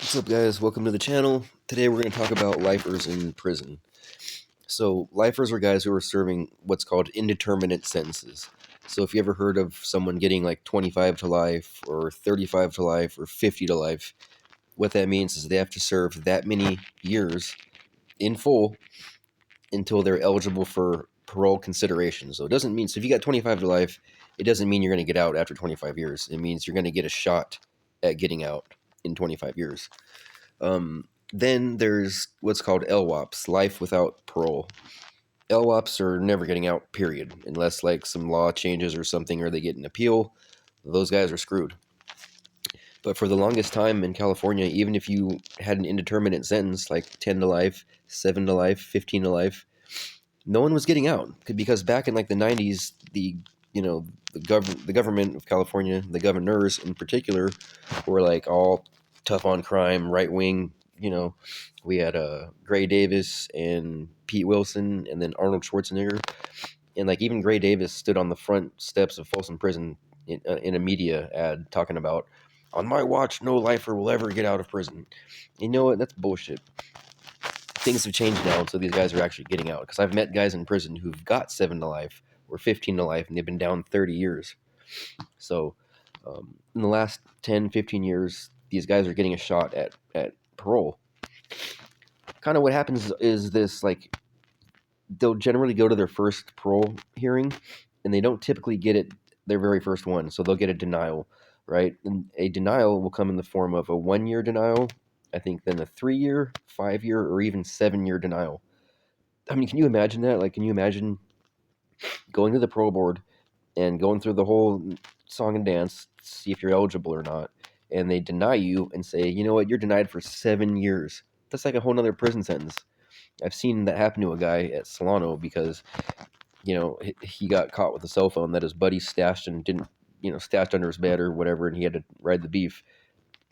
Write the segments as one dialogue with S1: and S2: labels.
S1: What's up, guys? Welcome to the channel. Today we're going to talk about lifers in prison. So, lifers are guys who are serving what's called indeterminate sentences. So, if you ever heard of someone getting like 25 to life, or 35 to life, or 50 to life, what that means is they have to serve that many years in full until they're eligible for parole consideration. So, it doesn't mean, so if you got 25 to life, it doesn't mean you're going to get out after 25 years. It means you're going to get a shot at getting out in 25 years. Then there's what's called LWOPs, life without parole. LWOPs are never getting out, period, unless like some law changes or something, or they get an appeal. Those guys are screwed. But for the longest time in California, even if you had an indeterminate sentence, like 10 to life, 7 to life, 15 to life, no one was getting out, because back in like the 90s, the government of California, the governors in particular, were like all tough on crime, right wing. We had Gray Davis and Pete Wilson, and then Arnold Schwarzenegger, and like even Gray Davis stood on the front steps of Folsom Prison in a media ad talking about, "On my watch, no lifer will ever get out of prison." You know what? That's bullshit. Things have changed now, so these guys are actually getting out. Because I've met guys in prison who've got 7 to life or 15 to life, and they've been down 30 years. So in the last 10, 15 years, these guys are getting a shot at parole. Kind of what happens is this, like, they'll generally go to their first parole hearing, and they don't typically get it their very first one, so they'll get a denial, right? And a denial will come in the form of a 1-year denial, I think, then a 3-year, 5-year, or even 7-year denial. I mean, can you imagine that? Like, can you imagine going to the parole board and going through the whole song and dance, see if you're eligible or not, and they deny you and say, you know what, you're denied for 7 years. That's like a whole nother prison sentence. I've seen that happen to a guy at Solano because, he got caught with a cell phone that his buddy stashed and didn't, stashed under his bed or whatever, and he had to ride the beef,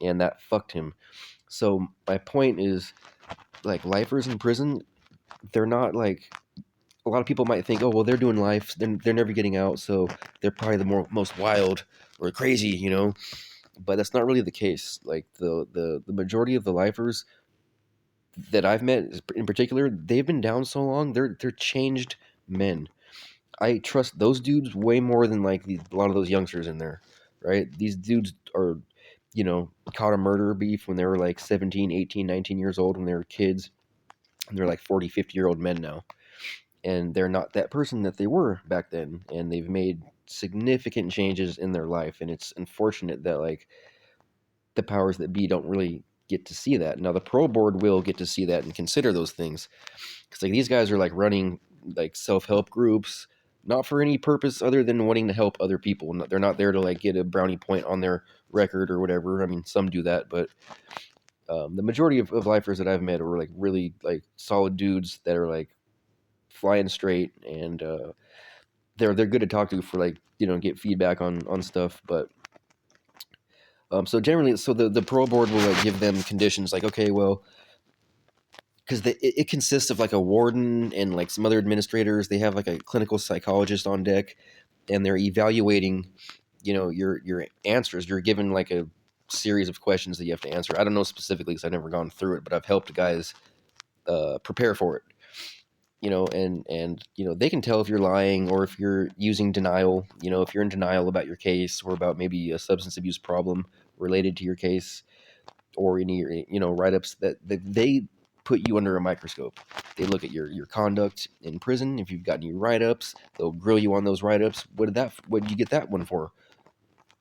S1: and that fucked him. So my point is, like, lifers in prison, they're not like, a lot of people might think, oh, well, they're doing life, they're never getting out, so they're probably the most wild or crazy, but that's not really the case. Like, the majority of the lifers that I've met in particular, they've been down so long, they're changed men. I trust those dudes way more than like a lot of those youngsters in there, right? These dudes are, caught a murder beef when they were like 17, 18, 19 years old, when they were kids, and they're like 40, 50-year-old men now. And they're not that person that they were back then, and they've made significant changes in their life, and it's unfortunate that like the powers that be don't really get to see that. Now the parole board will get to see that and consider those things, because like these guys are like running like self-help groups, not for any purpose other than wanting to help other people. They're not there to like get a brownie point on their record or whatever. I mean, some do that, but the majority of lifers that I've met are like really like solid dudes that are like flying straight, and they're good to talk to for like, get feedback on stuff. But so generally, so the parole board will like give them conditions like, okay, well, because it consists of like a warden and like some other administrators. They have like a clinical psychologist on deck, and they're evaluating, your answers. You're given like a series of questions that you have to answer. I don't know specifically because I've never gone through it, but I've helped guys prepare for it. And they can tell if you're lying or if you're using denial. If you're in denial about your case, or about maybe a substance abuse problem related to your case, or any, write-ups that they put you under a microscope. They look at your conduct in prison. If you've got any write-ups, they'll grill you on those write-ups. What did you get that one for?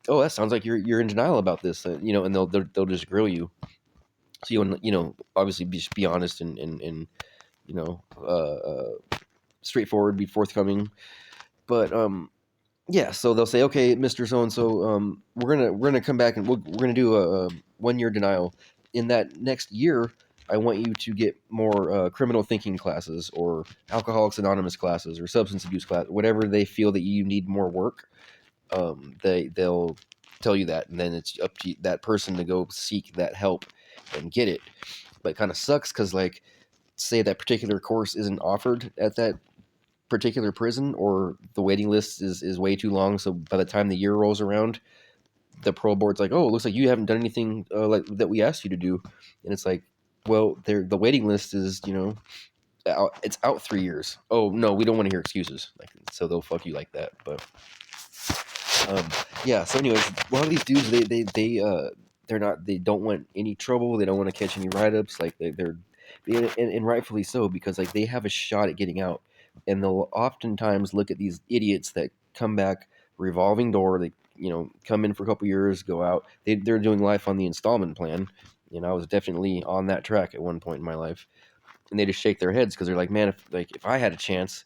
S1: Oh, that sounds like you're in denial about this. And they'll just grill you. So obviously just be honest and you know, straightforward, be forthcoming. But yeah, so they'll say, okay, Mr. So and so, we're gonna come back and we're gonna do a 1-year denial. In that next year, I want you to get more criminal thinking classes, or Alcoholics Anonymous classes, or substance abuse class, whatever they feel that you need more work. They'll tell you that, and then it's up to that person to go seek that help and get it. But it kind of sucks because, like, say that particular course isn't offered at that particular prison, or the waiting list is way too long, so by the time the year rolls around, the parole board's like, oh, it looks like you haven't done anything like that we asked you to do, and it's like, well, the waiting list is it's out 3 years. Oh no, we don't want to hear excuses. Like, so they'll fuck you like that. But um, yeah. So anyways, a lot of these dudes they're not, they don't want any trouble. They don't want to catch any write ups. Like they're and rightfully so, because like they have a shot at getting out, and they'll oftentimes look at these idiots that come back revolving door. They come in for a couple years, go out. They're doing life on the installment plan. I was definitely on that track at one point in my life, and they just shake their heads because they're like, man, if I had a chance,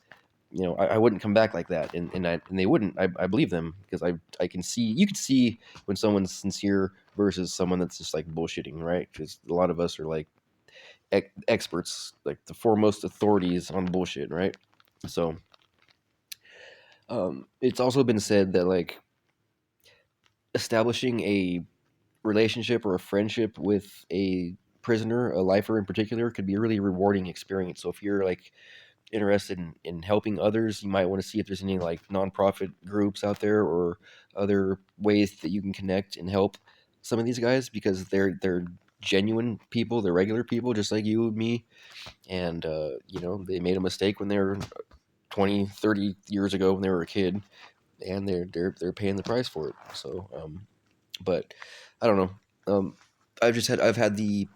S1: I wouldn't come back like that, and they wouldn't. I believe them, because I can see, you can see when someone's sincere versus someone that's just like bullshitting, right? Because a lot of us are like experts, like the foremost authorities on bullshit, right? So it's also been said that like establishing a relationship or a friendship with a prisoner, a lifer in particular, could be a really rewarding experience. So if you're like interested in helping others, you might want to see if there's any like nonprofit groups out there or other ways that you can connect and help some of these guys, because they're genuine people, they're regular people just like you and me, and they made a mistake when they were 20, 30 years ago when they were a kid, and they're paying the price for it. So but I don't know. I've had the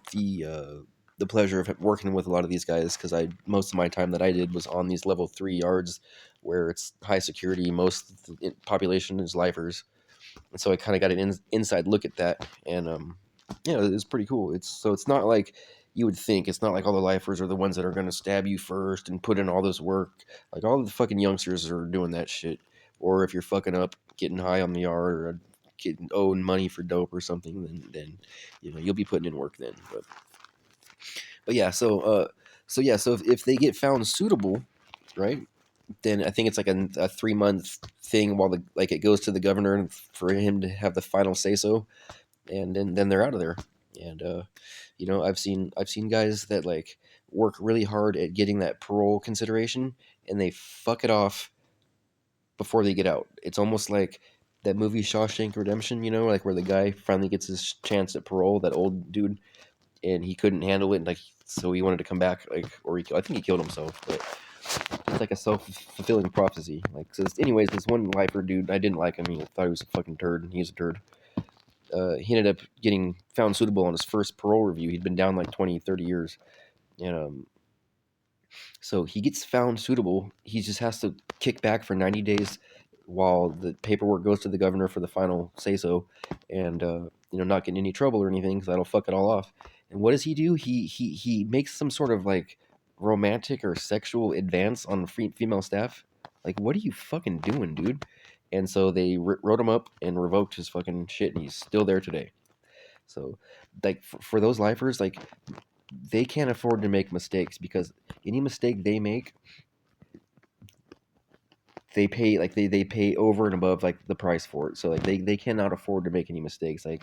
S1: pleasure of working with a lot of these guys, because I most of my time that I did was on these level 3 yards where it's high security. Most of the population is lifers, and so I kind of got an inside look at that, and it's pretty cool. It's not like you would think. It's not like all the lifers are the ones that are going to stab you first and put in all this work. Like all the fucking youngsters are doing that shit. Or if you're fucking up, getting high on the yard, or getting owing money for dope or something, then you'll be putting in work then. But yeah, so if they get found suitable, right? Then I think it's like a 3 month thing while it goes to the governor for him to have the final say so, and then they're out of there. And I've seen guys that like work really hard at getting that parole consideration, and they fuck it off before they get out. It's almost like that movie Shawshank Redemption, like where the guy finally gets his chance at parole, that old dude, and he couldn't handle it, like so he wanted to come back, like, or I think he killed himself. But it's like a self-fulfilling prophecy. Like, so anyways, this one lifer dude, I didn't like him. He thought he was a fucking turd. He was a turd. He ended up getting found suitable on his first parole review. He'd been down like 20, 30 years. And so he gets found suitable. He just has to kick back for 90 days while the paperwork goes to the governor for the final say so, and not get in any trouble or anything, because that'll fuck it all off. And what does he do? He makes some sort of like romantic or sexual advance on female staff. Like, what are you fucking doing, dude? And so they wrote him up and revoked his fucking shit, and he's still there today. So, like, for those lifers, like, they can't afford to make mistakes, because any mistake they make, they pay, like, they pay over and above like the price for it. So like they cannot afford to make any mistakes. Like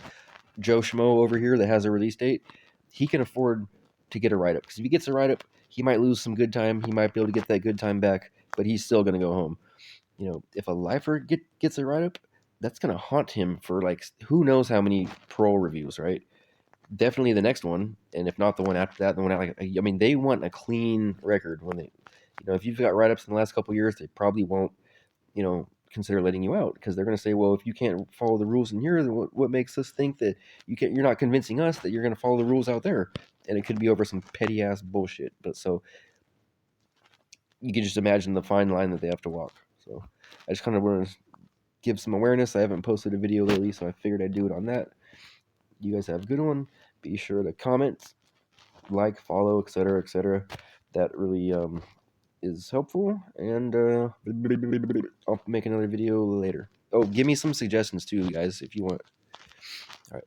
S1: Joe Schmo over here that has a release date, he can afford to get a write up, because if he gets a write up, he might lose some good time. He might be able to get that good time back, but he's still gonna go home. If a lifer gets a write up, that's gonna haunt him for like who knows how many parole reviews, right? Definitely the next one, and if not the one after that, the one like, I mean, they want a clean record when they, if you've got write ups in the last couple of years, they probably won't, consider letting you out, because they're going to say, well, if you can't follow the rules in here, then what makes us think that you're not convincing us that you're going to follow the rules out there? And it could be over some petty ass bullshit. But so you can just imagine the fine line that they have to walk. So I just kind of want to give some awareness. I haven't posted a video lately, so I figured I'd do it on that. You guys have a good one. Be sure to comment, like, follow, etc., etc. That really is helpful, and I'll make another video later. Oh, give me some suggestions too, guys, if you want. All right.